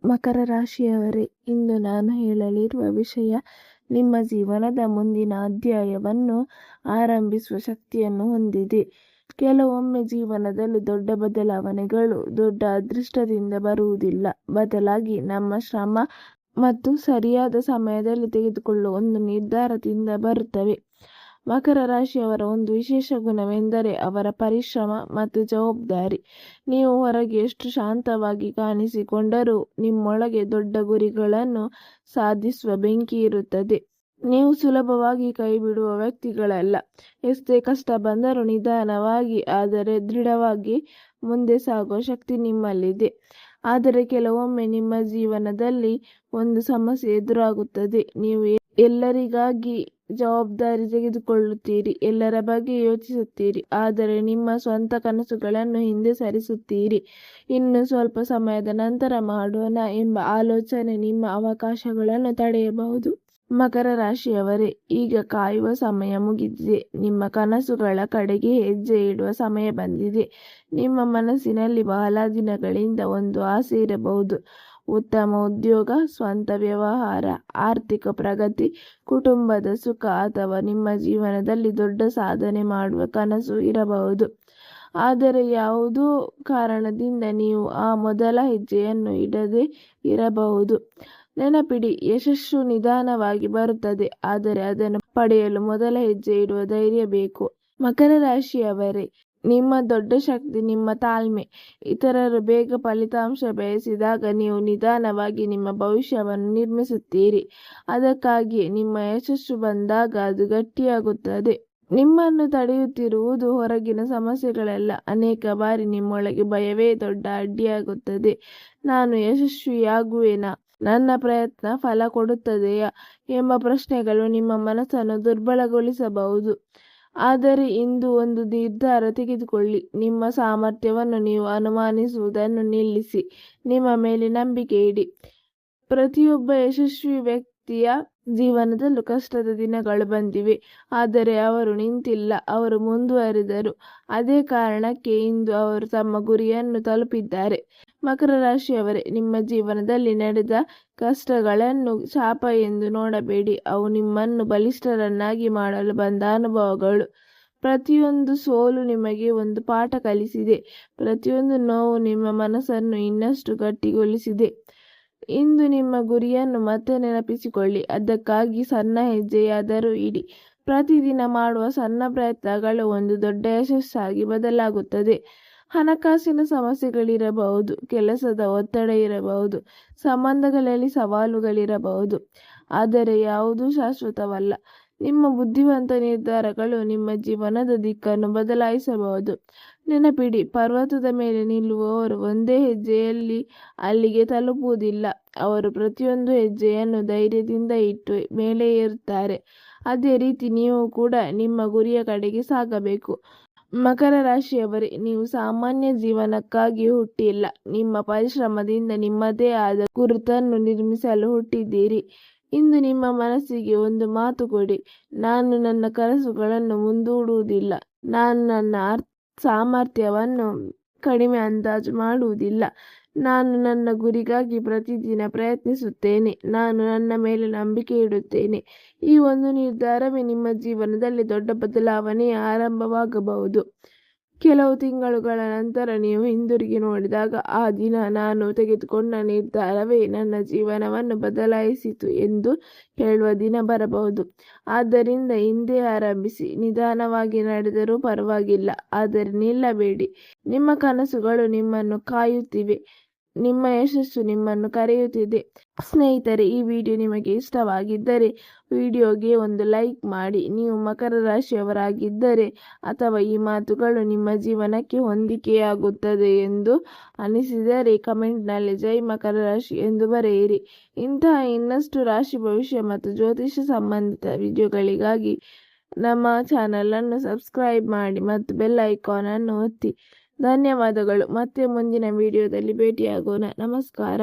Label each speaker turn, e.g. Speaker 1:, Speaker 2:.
Speaker 1: ಮಕರ ರಾಶಿಯವರೇ, ಇಂದು ನಾನು ಹೇಳಲಿರುವ ವಿಷಯ ನಿಮ್ಮ ಜೀವನದ ಮುಂದಿನ ಅಧ್ಯಾಯವನ್ನು ಆರಂಭಿಸುವ ಶಕ್ತಿಯನ್ನು ಹೊಂದಿದೆ. ಕೆಲವೊಮ್ಮೆ ಜೀವನದಲ್ಲಿ ದೊಡ್ಡ ಬದಲಾವಣೆಗಳು ದೊಡ್ಡ ಅದೃಷ್ಟದಿಂದ ಬರುವುದಿಲ್ಲ, ಬದಲಾಗಿ ನಮ್ಮ ಶ್ರಮ ಮತ್ತು ಸರಿಯಾದ ಸಮಯದಲ್ಲಿ ತೆಗೆದುಕೊಳ್ಳುವ ಒಂದು ನಿರ್ಧಾರದಿಂದ ಬರುತ್ತವೆ. ಮಕರ ರಾಶಿಯವರ ಒಂದು ವಿಶೇಷ ಗುಣವೆಂದರೆ ಅವರ ಪರಿಶ್ರಮ ಮತ್ತು ಜವಾಬ್ದಾರಿ. ನೀವು ಹೊರಗೆ ಎಷ್ಟು ಶಾಂತವಾಗಿ ಕಾಣಿಸಿಕೊಂಡರೂ ನಿಮ್ಮೊಳಗೆ ದೊಡ್ಡ ಗುರಿಗಳನ್ನು ಸಾಧಿಸುವ ಬೆಂಕಿ ಇರುತ್ತದೆ. ನೀವು ಸುಲಭವಾಗಿ ಕೈ ಬಿಡುವ ವ್ಯಕ್ತಿಗಳಲ್ಲ. ಎಷ್ಟೇ ಕಷ್ಟ ಬಂದರೂ ನಿಧಾನವಾಗಿ ಆದರೆ ದೃಢವಾಗಿ ಮುಂದೆ ಸಾಗುವ ಶಕ್ತಿ ನಿಮ್ಮಲ್ಲಿದೆ. ಆದರೆ ಕೆಲವೊಮ್ಮೆ ನಿಮ್ಮ ಜೀವನದಲ್ಲಿ ಒಂದು ಸಮಸ್ಯೆ ಎದುರಾಗುತ್ತದೆ. ನೀವು ಎಲ್ಲರಿಗಾಗಿ ಜವಾಬ್ದಾರಿ ತೆಗೆದುಕೊಳ್ಳುತ್ತೀರಿ, ಎಲ್ಲರ ಬಗ್ಗೆ ಯೋಚಿಸುತ್ತೀರಿ, ಆದರೆ ನಿಮ್ಮ ಸ್ವಂತ ಕನಸುಗಳನ್ನು ಹಿಂದೆ ಸರಿಸುತ್ತೀರಿ. ಇನ್ನು ಸ್ವಲ್ಪ ಸಮಯದ ನಂತರ ಮಾಡೋಣ ಎಂಬ ಆಲೋಚನೆ ನಿಮ್ಮ ಅವಕಾಶಗಳನ್ನು ತಡೆಯಬಹುದು. ಮಕರ ರಾಶಿಯವರೇ, ಈಗ ಕಾಯುವ ಸಮಯ ಮುಗಿದಿದೆ. ನಿಮ್ಮ ಕನಸುಗಳ ಕಡೆಗೆ ಹೆಜ್ಜೆ ಇಡುವ ಸಮಯ ಬಂದಿದೆ. ನಿಮ್ಮ ಮನಸ್ಸಿನಲ್ಲಿ ಬಹಳ ದಿನಗಳಿಂದ ಒಂದು ಆಸೆ ಇರಬಹುದು. ಉತ್ತಮ ಉದ್ಯೋಗ, ಸ್ವಂತ ವ್ಯವಹಾರ, ಆರ್ಥಿಕ ಪ್ರಗತಿ, ಕುಟುಂಬದ ಸುಖ ಅಥವಾ ನಿಮ್ಮ ಜೀವನದಲ್ಲಿ ದೊಡ್ಡ ಸಾಧನೆ ಮಾಡುವ ಕನಸು ಇರಬಹುದು. ಆದರೆ ಯಾವುದೋ ಕಾರಣದಿಂದ ನೀವು ಆ ಮೊದಲ ಹೆಜ್ಜೆಯನ್ನು ಇಡದೆ ಇರಬಹುದು. ನೆನಪಿಡಿ, ಯಶಸ್ಸು ನಿಧಾನವಾಗಿ ಬರುತ್ತದೆ, ಆದರೆ ಅದನ್ನು ಪಡೆಯಲು ಮೊದಲ ಹೆಜ್ಜೆ ಇಡುವ ಧೈರ್ಯ ಬೇಕು. ಮಕರ ರಾಶಿಯವರೇ, ನಿಮ್ಮ ದೊಡ್ಡ ಶಕ್ತಿ ನಿಮ್ಮ ತಾಳ್ಮೆ. ಇತರರು ಬೇಗ ಫಲಿತಾಂಶ ಬಯಸಿದಾಗ ನೀವು ನಿಧಾನವಾಗಿ ನಿಮ್ಮ ಭವಿಷ್ಯವನ್ನು ನಿರ್ಮಿಸುತ್ತೀರಿ. ಅದಕ್ಕಾಗಿಯೇ ನಿಮ್ಮ ಯಶಸ್ಸು ಬಂದಾಗ ಅದು ಗಟ್ಟಿಯಾಗುತ್ತದೆ. ನಿಮ್ಮನ್ನು ತಡೆಯುತ್ತಿರುವುದು ಹೊರಗಿನ ಸಮಸ್ಯೆಗಳಲ್ಲ, ಅನೇಕ ಬಾರಿ ನಿಮ್ಮೊಳಗೆ ಭಯವೇ ದೊಡ್ಡ ಅಡ್ಡಿಯಾಗುತ್ತದೆ. ನಾನು ಯಶಸ್ವಿಯಾಗುವೆನಾ, ನನ್ನ ಪ್ರಯತ್ನ ಫಲ ಕೊಡುತ್ತದೆಯಾ ಎಂಬ ಪ್ರಶ್ನೆಗಳು ನಿಮ್ಮ ಮನಸ್ಸನ್ನು ದುರ್ಬಲಗೊಳಿಸಬಹುದು. ಆದರೆ ಇಂದು ಒಂದು ನಿರ್ಧಾರ ತೆಗೆದುಕೊಳ್ಳಿ. ನಿಮ್ಮ ಸಾಮರ್ಥ್ಯವನ್ನು ನೀವು ಅನುಮಾನಿಸುವುದನ್ನು ನಿಲ್ಲಿಸಿ. ನಿಮ್ಮ ಮೇಲೆ ನಂಬಿಕೆ ಇಡಿ. ಪ್ರತಿಯೊಬ್ಬ ಯಶಸ್ವಿ ವ್ಯಕ್ತಿಯ ಜೀವನದಲ್ಲೂ ಕಷ್ಟದ ದಿನಗಳು ಬಂದಿವೆ, ಆದರೆ ಅವರು ನಿಂತಿಲ್ಲ, ಅವರು ಮುಂದುವರಿದರು. ಅದೇ ಕಾರಣಕ್ಕೆ ಇಂದು ಅವರು ತಮ್ಮ ಗುರಿಯನ್ನು ತಲುಪಿದ್ದಾರೆ. ಮಕರ ರಾಶಿಯವರೇ, ನಿಮ್ಮ ಜೀವನದಲ್ಲಿ ನಡೆದ ಕಷ್ಟಗಳನ್ನು ಶಾಪ ಎಂದು ನೋಡಬೇಡಿ. ಅವು ನಿಮ್ಮನ್ನು ಬಲಿಷ್ಠರನ್ನಾಗಿ ಮಾಡಲು ಬಂದ ಅನುಭವಗಳು. ಪ್ರತಿಯೊಂದು ಸೋಲು ನಿಮಗೆ ಒಂದು ಪಾಠ ಕಲಿಸಿದೆ. ಪ್ರತಿಯೊಂದು ನೋವು ನಿಮ್ಮ ಮನಸ್ಸನ್ನು ಇನ್ನಷ್ಟು ಗಟ್ಟಿಗೊಳಿಸಿದೆ. ಇಂದು ನಿಮ್ಮ ಗುರಿಯನ್ನು ಮತ್ತೆ ನೆನಪಿಸಿಕೊಳ್ಳಿ. ಅದಕ್ಕಾಗಿ ಸಣ್ಣ ಹೆಜ್ಜೆಯಾದರೂ ಇಡಿ. ಪ್ರತಿದಿನ ಮಾಡುವ ಸಣ್ಣ ಪ್ರಯತ್ನಗಳು ಒಂದು ದೊಡ್ಡ ಯಶಸ್ಸಾಗಿ ಬದಲಾಗುತ್ತದೆ. ಹಣಕಾಸಿನ ಸಮಸ್ಯೆಗಳಿರಬಹುದು, ಕೆಲಸದ ಒತ್ತಡ ಇರಬಹುದು, ಸಂಬಂಧಗಳಲ್ಲಿ ಸವಾಲುಗಳಿರಬಹುದು, ಆದರೆ ಯಾವುದೂ ಶಾಶ್ವತವಲ್ಲ. ನಿಮ್ಮ ಬುದ್ಧಿವಂತ ನಿರ್ಧಾರಗಳು ನಿಮ್ಮ ಜೀವನದ ದಿಕ್ಕನ್ನು ಬದಲಾಯಿಸಬಹುದು. ನೆನಪಿಡಿ, ಪರ್ವತದ ಮೇಲೆ ನಿಲ್ಲುವವರು ಒಂದೇ ಹೆಜ್ಜೆಯಲ್ಲಿ ಅಲ್ಲಿಗೆ ತಲುಪುವುದಿಲ್ಲ. ಅವರು ಪ್ರತಿಯೊಂದು ಹೆಜ್ಜೆಯನ್ನು ಧೈರ್ಯದಿಂದ ಇಟ್ಟು ಮೇಲೆ ಏರುತ್ತಾರೆ. ಅದೇ ರೀತಿ ನೀವು ಕೂಡ ನಿಮ್ಮ ಗುರಿಯ ಕಡೆಗೆ ಸಾಗಬೇಕು. ಮಕರ ರಾಶಿಯವರೇ, ನೀವು ಸಾಮಾನ್ಯ ಜೀವನಕ್ಕಾಗಿ ಹುಟ್ಟಿಲ್ಲ. ನಿಮ್ಮ ಪರಿಶ್ರಮದಿಂದ ನಿಮ್ಮದೇ ಆದ ಗುರುತನ್ನು ನಿರ್ಮಿಸಲು ಹುಟ್ಟಿದ್ದೀರಿ. ಇಂದು ನಿಮ್ಮ ಮನಸ್ಸಿಗೆ ಒಂದು ಮಾತು ಕೊಡಿ. ನಾನು ನನ್ನ ಕನಸುಗಳನ್ನು ಮುಂದೂಡುವುದಿಲ್ಲ. ನಾನು ನನ್ನ ಸಾಮರ್ಥ್ಯವನ್ನು ಕಡಿಮೆ ಅಂದಾಜು ಮಾಡುವುದಿಲ್ಲ. ನಾನು ನನ್ನ ಗುರಿಗಾಗಿ ಪ್ರತಿದಿನ ಪ್ರಯತ್ನಿಸುತ್ತೇನೆ. ನಾನು ನನ್ನ ಮೇಲೆ ನಂಬಿಕೆ ಇಡುತ್ತೇನೆ. ಈ ಒಂದು ನಿರ್ಧಾರವೇ ನಿಮ್ಮ ಜೀವನದಲ್ಲಿ ದೊಡ್ಡ ಬದಲಾವಣೆಯ ಆರಂಭವಾಗಬಹುದು. ಕೆಲವು ತಿಂಗಳುಗಳ ನಂತರ ನೀವು ಹಿಂದಿರುಗಿ ನೋಡಿದಾಗ ಆ ದಿನ ನಾನು ತೆಗೆದುಕೊಂಡ ನಿರ್ಧಾರವೇ ನನ್ನ ಜೀವನವನ್ನು ಬದಲಾಯಿಸಿತು ಎಂದು ಹೇಳುವ ದಿನ ಬರಬಹುದು. ಆದ್ದರಿಂದ ಇಂದೇ ಆರಂಭಿಸಿ. ನಿಧಾನವಾಗಿ ನಡೆದರೂ ಪರವಾಗಿಲ್ಲ, ಆದರೆ ನಿಲ್ಲಬೇಡಿ. ನಿಮ್ಮ ಕನಸುಗಳು ನಿಮ್ಮನ್ನು ಕಾಯುತ್ತಿವೆ. ನಿಮ್ಮ ಯಶಸ್ಸು ನಿಮ್ಮನ್ನು ಕರೆಯುತ್ತಿದೆ. ಸ್ನೇಹಿತರೆ, ಈ ವಿಡಿಯೋ ನಿಮಗೆ ಇಷ್ಟವಾಗಿದ್ದರೆ ವಿಡಿಯೋಗೆ ಒಂದು ಲೈಕ್ ಮಾಡಿ. ನೀವು ಮಕರ ರಾಶಿಯವರಾಗಿದ್ದರೆ ಅಥವಾ ಈ ಮಾತುಗಳು ನಿಮ್ಮ ಜೀವನಕ್ಕೆ ಹೊಂದಿಕೆಯಾಗುತ್ತದೆ ಎಂದು ಅನಿಸಿದರೆ ಕಮೆಂಟ್ನಲ್ಲಿ ಜೈ ಮಕರ ರಾಶಿ ಎಂದು ಬರೆಯಿರಿ. ಇಂತಹ ಇನ್ನಷ್ಟು ರಾಶಿ ಭವಿಷ್ಯ ಮತ್ತು ಜ್ಯೋತಿಷ ಸಂಬಂಧಿತ ವಿಡಿಯೋಗಳಿಗಾಗಿ ನಮ್ಮ ಚಾನಲನ್ನು ಸಬ್ಸ್ಕ್ರೈಬ್ ಮಾಡಿ ಮತ್ತು ಬೆಲ್ ಐಕಾನ್ ಅನ್ನು ಒತ್ತಿ. ಧನ್ಯವಾದಗಳು. ಮತ್ತೆ ಮುಂದಿನ ವಿಡಿಯೋದಲ್ಲಿ ಭೇಟಿಯಾಗೋಣ. ನಮಸ್ಕಾರ.